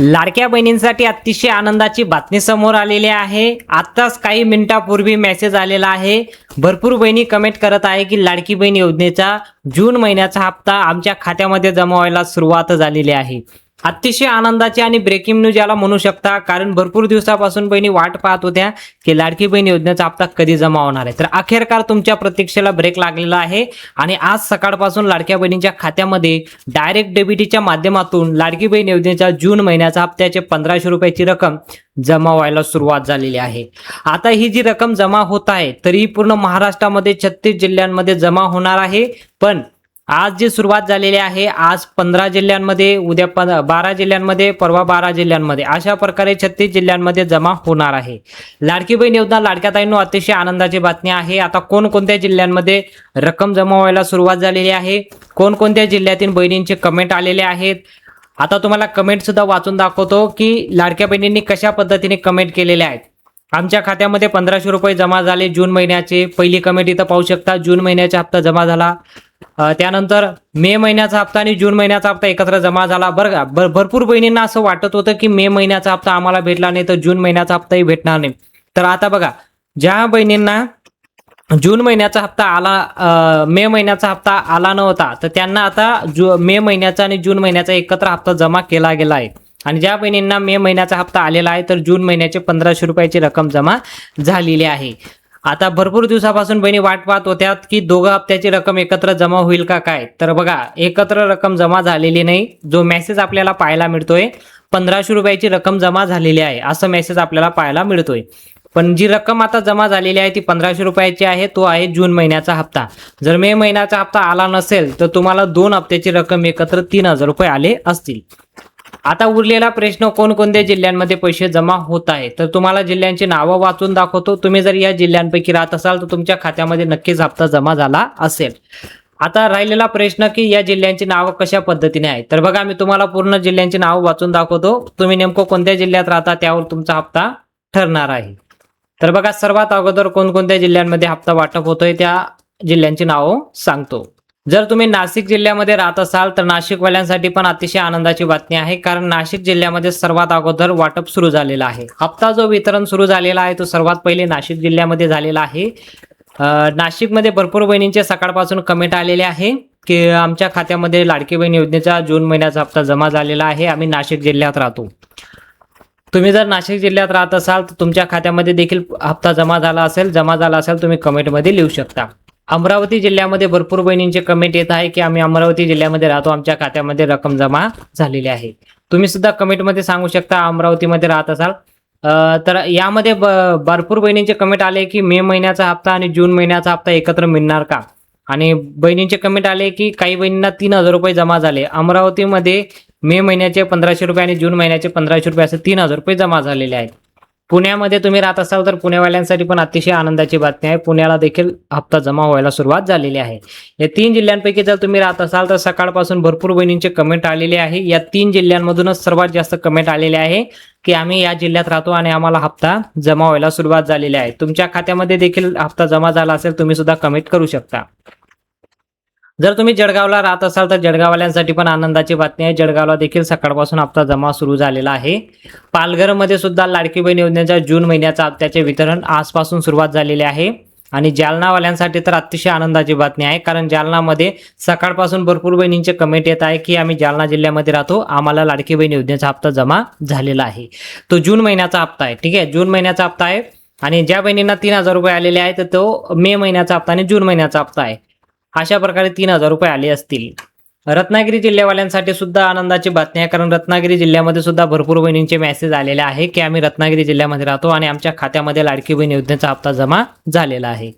लाडक्या बहिणींसाठी अतिशय आनंदाची बातमी समोर आलेली आहे। आताच काही मिनिटापूर्वी मेसेज आलेला आहे। भरपूर बहिणी कमेंट करत आहे की लाडकी बहीण योजनेचा जून महिन्याचा हप्ता आमच्या खात्यामध्ये जमा व्हायला सुरुवात झालेली आहे। अतिशय आनंदाची आणि ब्रेकिंग न्यूज याला म्हणू शकता, कारण भरपूर दिवसापासून बहिणी वाट पाहत होत्या की लाडकी बहीण योजनेचा हप्ता कधी जमा होणार आहे। तर अखेरकार तुमच्या प्रतीक्षेला ब्रेक लागलेला आहे आणि आज सकाळपासून लाडक्या बहिणींच्या खात्यामध्ये डायरेक्ट डेबिटच्या माध्यमातून लाडकी बहीण योजनेच्या जून महिन्याचा हप्त्याचे 1500 रुपयाची रक्कम जमा व्हायला सुरुवात झालेली आहे। आता ही जी रक्कम जमा होत आहे तरी पूर्ण महाराष्ट्रामध्ये 36 जिल्ह्यांमध्ये जमा होणार आहे। पण आज जी सुरुवात झालेली आहे, आज 15 जिल्ह्यांमध्ये, उद्या 12 जिल्ह्यांमध्ये, परवा 12 जिल्ह्यांमध्ये, अशा प्रकारे 36 जिल्ह्यांमध्ये जमा होणार आहे। लाडकी बहीण योजना लाडक्या ताईंनो अतिशय आनंदाची बातमी आहे। आता कोणकोणत्या जिल्ह्यांमध्ये रक्कम जमा व्हायला सुरुवात झालेली आहे, कोणकोणत्या जिल्ह्यातील बहिणींचे कमेंट आलेले आहेत, आता तुम्हाला कमेंट सुद्धा वाचून दाखवतो की लाडक्या बहिणींनी कशा पद्धतीने कमेंट केलेले आहेत। आमच्या खात्यामध्ये 1500 रुपये जमा झाले जून महिन्याचे, पहिली कमेंट इथं पाहू शकता, जून महिन्याचा हप्ता जमा झाला। त्यानंतर मे महिन्याचा हप्ता आणि जून महिन्याचा हप्ता एकत्र जमा झाला। बरं का, भरपूर बहिणींना असं वाटत होतं की मे महिन्याचा हप्ता आम्हाला भेटला नाही तर जून महिन्याचा हप्ताही भेटणार नाही। तर आता बघा, ज्या बहिणींना जून महिन्याचा हप्ता आला, मे महिन्याचा हप्ता आला नव्हता, तर त्यांना आता मे महिन्याचा आणि जून महिन्याचा एकत्र हप्ता जमा केला गेला आहे। आणि ज्या बहिणींना मे महिन्याचा हप्ता आलेला आहे तर जून महिन्याचे 1500 रुपयाची रक्कम जमा झालेली आहे। आता भरपूर दिवसापासून बहिणी वाट पाहत होत्या की दोघं हप्त्याची रक्कम एकत्र जमा होईल का काय, तर बघा एकत्र रक्कम जमा झालेली नाही। जो मेसेज आपल्याला पाहायला मिळतोय 1500 रुपयाची रक्कम जमा झालेली आहे असं मेसेज आपल्याला पाहायला मिळतोय। पण जी रक्कम आता जमा झालेली आहे ती 1500 रुपयाची आहे, तो आहे जून महिन्याचा हप्ता। जर मे महिन्याचा हप्ता आला नसेल तर तुम्हाला 2 हप्त्याची रक्कम एकत्र 3000 रुपये आले असतील। आता उरलेला प्रश्न कोणकोणत्या जिल्ह्यांमध्ये पैसे जमा होत आहे, तर तुम्हाला जिल्ह्यांची नावं वाचून दाखवतो। तुम्ही जर या जिल्ह्यांपैकी राहत असाल तर तुमच्या खात्यामध्ये नक्कीच हप्ता जमा झाला असेल। आता राहिलेला प्रश्न की या जिल्ह्यांची नावं कशा पद्धतीने आहे, तर बघा मी तुम्हाला पूर्ण जिल्ह्यांची नावं वाचून दाखवतो। तुम्ही नेमकं कोणत्या जिल्ह्यात राहता त्यावर तुमचा हप्ता ठरणार आहे। तर बघा, सर्वात अगोदर कोणकोणत्या जिल्ह्यांमध्ये हप्ता वाटप होतोय त्या जिल्ह्यांची नावं सांगतो। जर तुम्ही नाशिक जिल्ह्यामध्ये राहत असाल तर नाशिकवाल्यांसाठी पण अतिशय आनंदाची बातमी आहे, कारण नाशिक जिल्ह्यामध्ये सर्वात अगोदर वाटप सुरू झालेलं आहे। हप्ता जो वितरण सुरू झालेला आहे तो सर्वात पहिले नाशिक जिल्ह्यामध्ये झालेला आहे। नाशिकमध्ये भरपूर बहिणींचे सकाळपासून कमेंट आलेले आहे की आमच्या खात्यामध्ये लाडकी बहीण योजनेचा जून महिन्याचा हप्ता जमा झालेला आहे, आम्ही नाशिक जिल्ह्यात राहतो। तुम्ही जर नाशिक जिल्ह्यात राहत असाल तर तुमच्या खात्यामध्ये देखील हप्ता जमा झाला असेल तुम्ही कमेंटमध्ये लिहू शकता। अमरावती जिल्ह्यामध्ये भरपूर बहिणींचे कमेंट येत आहे की आम्ही अमरावती जिल्ह्यामध्ये राहतो, आमच्या खात्यामध्ये रक्कम जमा झालेली आहे। तुम्ही सुद्धा कमेंटमध्ये सांगू शकता अमरावतीमध्ये राहत असाल। तर यामध्ये भरपूर बहिणींचे कमेंट आले की मे महिन्याचा हप्ता आणि जून महिन्याचा हप्ता एकत्र मिळणार का, आणि बहिणींचे कमेंट आले की काही बहिणींना 3000 रुपये जमा झाले। अमरावतीमध्ये मे महिन्याचे 1500 रुपये आणि जून महिन्याचे 1500 रुपये असे 3000 रुपये जमा झालेले आहेत। पुण्यामध्ये तुम्ही राहत असाल तर पुणेवाल्यांसाठी पण अतिशय आनंदाची बातमी आहे, पुण्याला देखील हप्ता जमा व्हायला सुरुवात झालेली आहे। या 3 जिल्ह्यांपैकी जर तुम्ही राहत असाल तर सकाळपासून भरपूर बहिणींचे कमेंट आलेले आहे। या 3 जिल्ह्यांमधूनच सर्वात जास्त कमेंट आलेले आहे की आम्ही या जिल्ह्यात राहतो आणि आम्हाला हप्ता जमा व्हायला सुरुवात झालेली आहे। तुमच्या खात्यामध्ये देखील हप्ता जमा झाला असेल तुम्ही सुद्धा कमेंट करू शकता। जर तुम्ही जळगावला राहत असाल तर जळगाववाल्यांसाठी पण आनंदाची बातमी आहे, जळगावला देखील सकाळपासून हप्ता जमा सुरू झालेला आहे। पालघरमध्ये सुद्धा लाडकी बहीण योजनेच्या जून महिन्याच्या हप्त्याचे वितरण आजपासून सुरुवात झालेली आहे। आणि जालनावाल्यांसाठी तर अतिशय आनंदाची बातमी आहे, कारण जालनामध्ये सकाळपासून भरपूर बहिणींचे कमेंट येत आहे की आम्ही जालना जिल्ह्यामध्ये राहतो, आम्हाला लाडकी बहीण योजनेचा हप्ता जमा झालेला आहे। तो जून महिन्याचा हप्ता आहे, ठीक आहे, जून महिन्याचा हप्ता आहे। आणि ज्या बहिणींना 3000 रुपये आलेले आहेत तर तो मे महिन्याचा हप्ता आणि जून महिन्याचा हप्ता आहे। अशा प्रकारे 3000 रुपये आले असतील। रत्नागिरी जिल्ह्यावाल्यांसाठी सुद्धा आनंदाची बातमी आहे, कारण रत्नागिरी जिल्ह्यामध्ये सुद्धा भरपूर बहिणींचे मेसेज आलेले आहे की आम्ही रत्नागिरी जिल्ह्यामध्ये राहतो आणि आमच्या खात्यामध्ये लाडकी बहीण योजनेचा हप्ता जमा झालेला आहे।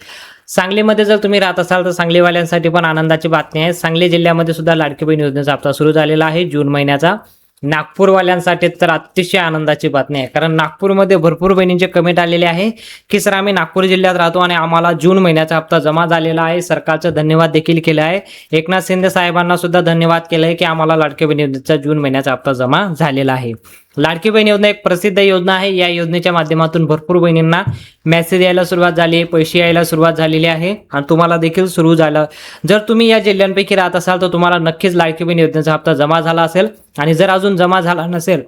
सांगलीमध्ये जर तुम्ही राहत असाल तर सांगलीवाल्यांसाठी पण आनंदाची बातमी आहे, सांगली जिल्ह्यामध्ये सुद्धा लाडकी बहीण योजनेचा हप्ता सुरू झालेला आहे जून महिन्याचा। नागपूरवाल्यांसाठी तर अतिशय आनंदाची बातमी आहे, कारण नागपूरमध्ये भरपूर बहिणींचे कमेंट आलेले आहे की सर आम्ही नागपूर जिल्ह्यात राहतो आणि आम्हाला जून महिन्याचा हप्ता जमा झालेला आहे। सरकारचं धन्यवाद देखील केलं आहे, एकनाथ शिंदे साहेबांना सुद्धा धन्यवाद केलं आहे की आम्हाला लाडकी बहीण योजनेचा जून महिन्याचा हप्ता जमा झालेला आहे। लाडकी बहीण योजना एक प्रसिद्ध योजना आहे, या योजनेच्या माध्यमातून भरपूर बहिणींना मेसेज यायला सुरुवात झाली आहे, पैसे यायला सुरुवात झालेली आहे आणि तुम्हाला देखील सुरू झालं। जर तुम्ही या जिल्ह्यांपैकी राहत असाल तर तुम्हाला नक्कीच लाडकी बहीण योजनेचा हप्ता जमा झाला असेल, आणि जर अजून जमा झाला नसेल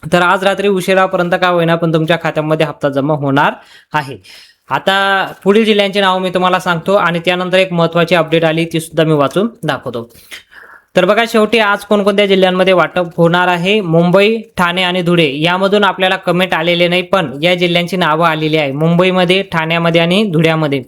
तर आज रात्री उशिरापर्यंत का होईना पण तुमच्या खात्यामध्ये हप्ता जमा होणार आहे. आता पुढील जिल्ह्यांची नाव मी तुम्हाला सांगतो आणि त्यानंतर एक महत्त्वाची अपडेट आली ती सुद्धा मी वाचून दाखवतो. तर बघा शेवटी आज कोणकोणत्या जिल्ह्यांमध्ये वाटप होणार आहे. मुंबई, ठाणे आणि धुळे यामधून आपल्याला कमेंट आलेले नाही, पण या जिल्ह्यांची नावं आलेली आहे. मुंबईमध्ये, ठाण्यामध्ये आणि धुळ्यामध्ये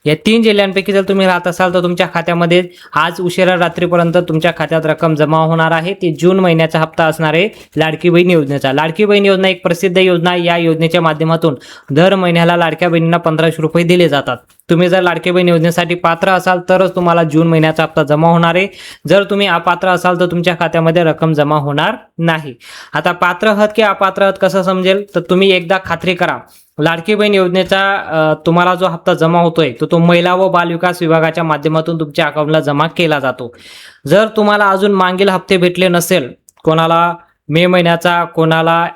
या 3 जिल्ह्यांपैकी जर तुम्ही राहत असाल तर तुमच्या खात्यामध्ये आज उशिरा रात्रीपर्यंत तुमच्या खात्यात रक्कम जमा होणार आहे. ती जून महिन्याचा हप्ता असणार आहे लाडकी बहीण योजनेचा. लाडकी बहीण योजना एक प्रसिद्ध योजना आहे. या योजनेच्या माध्यमातून दर महिन्याला लाडक्या बहिणींना 1500 रुपये दिले जातात. तुम्ही जर लाडकी बहीण योजनेसाठी पात्र असाल तरच तुम्हाला जून महिन्याचा हप्ता जमा होणार आहे. जर तुम्ही अपात्र असाल तर तुमच्या खात्यामध्ये रक्कम जमा होणार नाही. आता पात्र आहात की अपात्र आहात कसं समजेल, तर तुम्ही एकदा खात्री करा लाडकी बहीण योजनेचा तुम्हाला जो हप्ता जमा होतोय तो महिला व बाल विकास विभागाच्या माध्यमातून तुमच्या अकाउंटला जमा केला जातो. जर तुम्हाला अजून मागील हप्ते भेटले नसेल, कोणाला मे महिन्याचा, कोणाला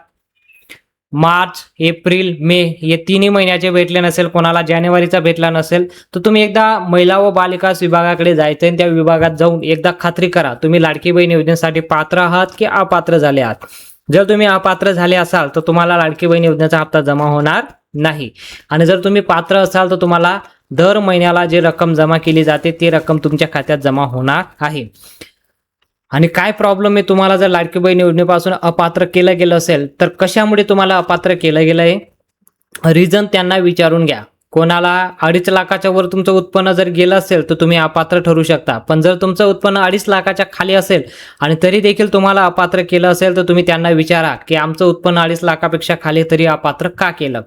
मार्च, एप्रिल, मे हे 3 महिन्याचे भेटले नसेल, कोणाला जानेवारीचा भेटला नसेल, तर तुम्ही एकदा महिला व बाल विकास विभागाकडे जायचं आणि त्या विभागात जाऊन एकदा खात्री करा तुम्ही लाडकी बहीण योजनेसाठी पात्र आहात की अपात्र झाले आहात. जर तुम्ही अपात्र झाले असाल तर तुम्हाला लाडकी बहीण योजनेचा हप्ता जमा होणार नाही. आणि जर तुम्ही पात्र असाल तर तुम्हाला दर महिन्याला जी रक्कम जमा केली जाते ती रक्कम तुमच्या खात्यात जमा होणार आहे. आणि काय प्रॉब्लेम आहे, तुम्हाला जर लाडकी बहीण योजनेपासून अपात्र केलं गेलं असेल तर कशामुळे तुम्हाला अपात्र केलं गेलं आहे, रिझन त्यांना विचारून घ्या. कोणाला 2.5 लाखाच्या वर तुमचं उत्पन्न जर गेलं असेल तर तुम्ही अपात्र ठरू शकता. पण जर तुमचं उत्पन्न 2.5 लाखाच्या खाली असेल आणि तरी देखील तुम्हाला अपात्र केलं असेल तर तुम्ही त्यांना विचारा की आमचं उत्पन्न 2.5 लाखापेक्षा खाली तरी अपात्र का केलं.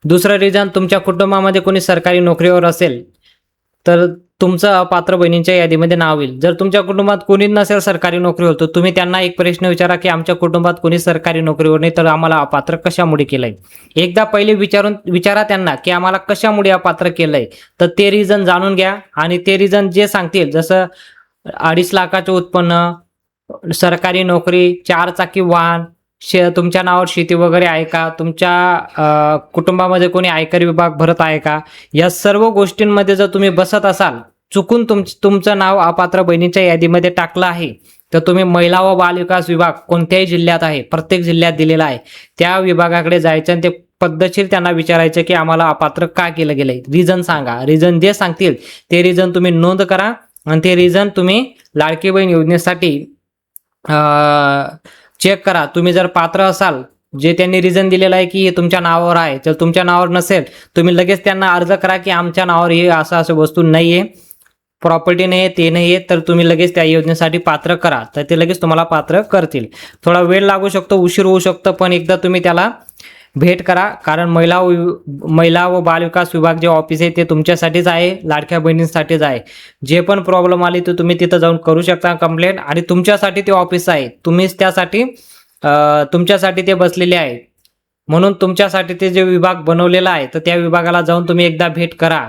दुसरं रिझन, तुमच्या कुटुंबामध्ये कोणी सरकारी नोकरीवर असेल तर तुमचं अपात्र बहिणींच्या यादीमध्ये नाव येईल. जर तुमच्या कुटुंबात कोणी नसेल सरकारी नोकरीवर तर तुम्ही त्यांना एक प्रश्न विचारा की आमच्या कुटुंबात कोणी सरकारी नोकरीवर नाही तर आम्हाला अपात्र कशामुळे केलंय. एकदा पहिले विचारा त्यांना की आम्हाला कशामुळे अपात्र केलंय, तर ते रिझन जाणून घ्या. आणि ते रिझन जे सांगतील, जसं 2.5 लाखाचं उत्पन्न, सरकारी नोकरी, 4 चाकी वाहन, तुमच्या नावावर शेती वगैरे आहे का, तुमच्या कुटुंबामध्ये कोणी आयकर विभाग भरत आहे का, या सर्व गोष्टींमध्ये जर तुम्ही बसत असाल, चुकून तुमचं नाव अपात्र बहिणीच्या यादीमध्ये टाकलं आहे तर तुम्ही महिला व बाल विकास विभाग कोणत्याही जिल्ह्यात आहे, प्रत्येक जिल्ह्यात दिलेला आहे, त्या विभागाकडे जायचं आणि ते पद्धतशीर त्यांना विचारायचं की आम्हाला अपात्र का केलं गेलंय. रिझन सांगा. रिझन जे सांगतील ते रिझन तुम्ही नोंद करा आणि ते रिझन तुम्ही लाडकी बहीण योजनेसाठी चेक करा. तुम्ही जर पात्र असाल, जे त्यांनी रिझन दिलेलं आहे की हे तुमच्या नावावर आहे, जर तुमच्या नावावर नसेल तुम्ही लगेच त्यांना अर्ज करा की आमच्या नावावर हे असं वस्तू नाही आहे, प्रॉपर्टी नाही आहे, ते नाही आहे, तर तुम्ही लगेच त्या योजनेसाठी पात्र करा. तर ते लगेच तुम्हाला पात्र करतील. थोडा वेळ लागू शकतो, उशीर होऊ शकतो, पण एकदा तुम्ही त्याला भेट करा. कारण महिला व बाल विकास विभाग जे ऑफिस आहे ते तुमच्यासाठीच आहे, लाडक्या बहिणींसाठीच आहे. जे पण प्रॉब्लेम आली तर तुम्ही तिथं जाऊन करू शकता कंप्लेंट, आणि तुमच्यासाठी ते ऑफिस आहे, तुम्हीच त्यासाठी तुमच्यासाठी ते बसलेले आहे. म्हणून तुमच्यासाठी ते जे विभाग बनवलेला आहे तर त्या विभागाला जाऊन तुम्ही एकदा भेट करा.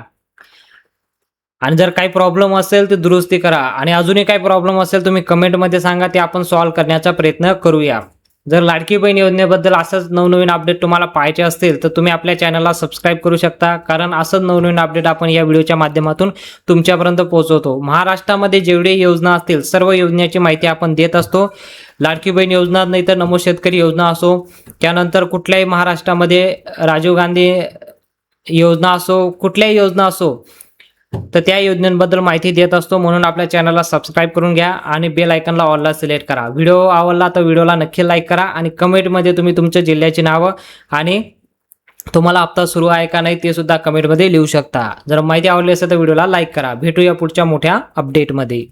आणि जर काही प्रॉब्लेम असेल तर दुरुस्ती करा. आणि अजूनही काही प्रॉब्लेम असेल तुम्ही कमेंटमध्ये सांगा, ते आपण सॉल्व्ह करण्याचा प्रयत्न करूया. जर लाडकी बहीण योजनेबद्दल असंच नवनवीन अपडेट तुम्हाला पाहायचे असतील तर तुम्ही आपल्या चॅनलला सबस्क्राईब करू शकता, कारण असंच नवनवीन अपडेट आपण या व्हिडिओच्या माध्यमातून तुमच्यापर्यंत पोहोचवतो. महाराष्ट्रामध्ये जेवढे योजना असतील सर्व योजनेची माहिती आपण देत असतो. लाडकी बहीण योजना नाही तर नमो शेतकरी योजना असो, त्यानंतर कुठल्याही महाराष्ट्रामध्ये राजीव गांधी योजना असो, कुठल्याही योजना असो, तर त्या योजनेबद्दल माहिती देत असतो. म्हणून आपल्या चॅनलला सबस्क्राईब करून घ्या आणि बेल आयकॉनला ऑलला सिलेक्ट करा. व्हिडिओ आवडला तर व्हिडिओला नक्की लाईक करा आणि कमेंटमध्ये तुम्ही तुमच्या जिल्ह्याची नावं आणि तुम्हाला हप्ता सुरू आहे का नाही ते सुद्धा कमेंटमध्ये लिहू शकता. जर माहिती आवडली असेल तर व्हिडिओला लाईक करा. भेटूया पुढच्या मोठ्या अपडेटमध्ये.